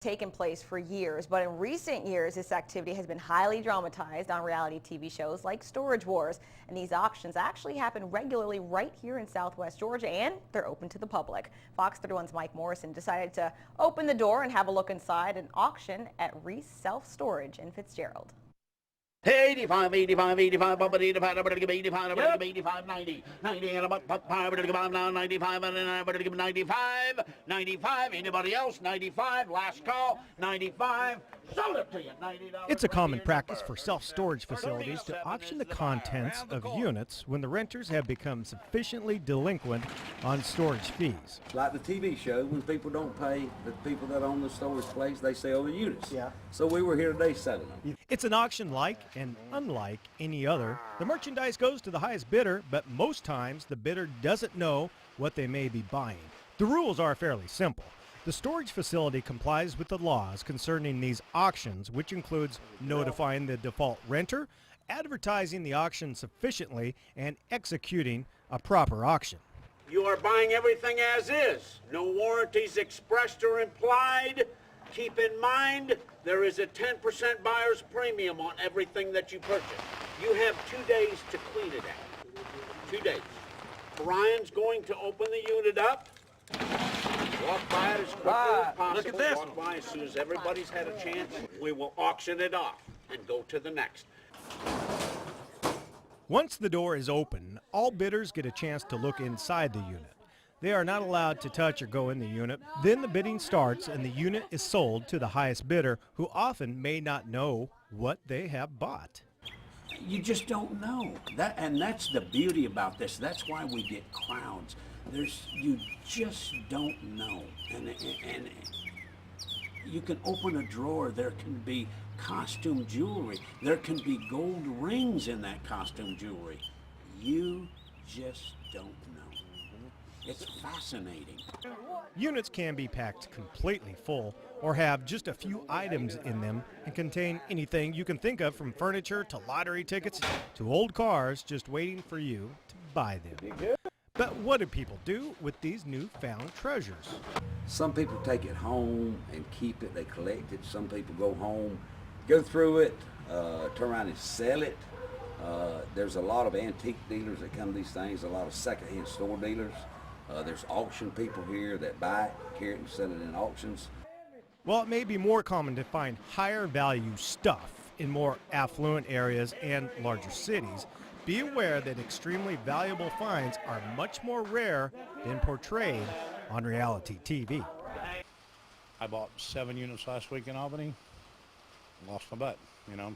Taken place for years, but in recent years this activity has been highly dramatized on reality TV shows like Storage Wars, and these auctions actually happen regularly right here in Southwest Georgia, and they're open to the public. Fox 31's Mike Morrison decided to open the door and have a look inside an auction at Reese Self Storage in Fitzgerald. 85, 85, 85, 85, 85, 85, 90, 90, 95, 95, 95, anybody else? 95, last call, 95, sold it to you, $90. It's a common practice for self-storage facilities to auction the contents of units when the renters have become sufficiently delinquent on storage fees. Like the TV show, when people don't pay the people that own the storage place, they sell the units. Yeah. So we were here today selling them. It's an auction like and unlike any other. The merchandise goes to the highest bidder, but most times the bidder doesn't know what they may be buying. The rules are fairly simple. The storage facility complies with the laws concerning these auctions, which includes notifying the default renter, advertising the auction sufficiently, and executing a proper auction. You are buying everything as is. No warranties expressed or implied. Keep in mind, there is a 10% buyer's premium on everything that you purchase. You have 2 days to clean it out. 2 days. Brian's going to open the unit up. Walk by it as quickly as possible. Look at this. Walk by as soon as everybody's had a chance. We will auction it off and go to the next. Once the door is open, all bidders get a chance to look inside the unit. They are not allowed to touch or go in the unit. Then the bidding starts and the unit is sold to the highest bidder, who often may not know what they have bought. You just don't know. And that's the beauty about this. That's why we get crowds. You just don't know. And you can open a drawer, there can be costume jewelry. There can be gold rings in that costume jewelry. You just don't know. It's fascinating. Units can be packed completely full or have just a few items in them and contain anything you can think of, from furniture to lottery tickets to old cars just waiting for you to buy them. But what do people do with these newfound treasures? Some people take it home and keep it. They collect it. Some people go home, go through it, turn around and sell it. There's a lot of antique dealers that come to these things, a lot of secondhand store dealers. There's auction people here that buy it, carry it, and sell it in auctions. While it may be more common to find higher value stuff in more affluent areas and larger cities, be aware that extremely valuable finds are much more rare than portrayed on reality TV. I bought 7 units last week in Albany, lost my butt,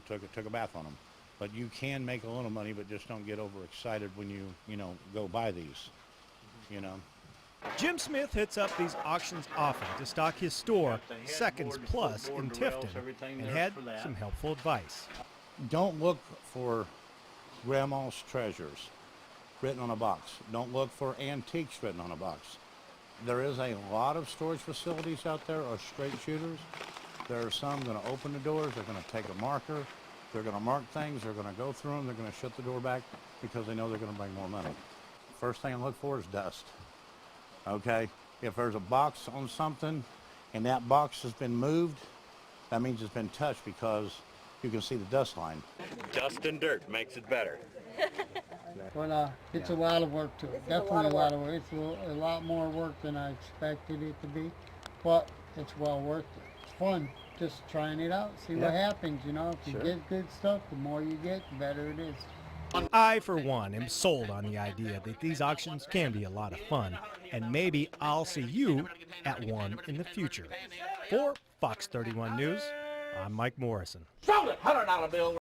took a bath on them. But you can make a little money, but just don't get overexcited when you go buy these. Jim Smith hits up these auctions often to stock his store Seconds Plus in Tifton, and had some helpful advice. Don't look for grandma's treasures written on a box. Don't look for antiques written on a box. There is a lot of storage facilities out there are straight shooters. There are some going to open the doors, they're going to take a marker, they're going to mark things, they're going to go through them, they're going to shut the door back because they know they're going to bring more money. First thing I look for is dust. Okay, if there's a box on something and that box has been moved, that means it's been touched because you can see the dust line. Dust and dirt makes it better. Well, it's a lot of work to it. Definitely a lot of work. It's a lot more work than I expected it to be, but it's well worth it. It's fun just trying it out, see what happens. If you get good stuff, the more you get, the better it is. I, for one, am sold on the idea that these auctions can be a lot of fun, and maybe I'll see you at one in the future. For Fox 31 News, I'm Mike Morrison. Sold it, $100 bill.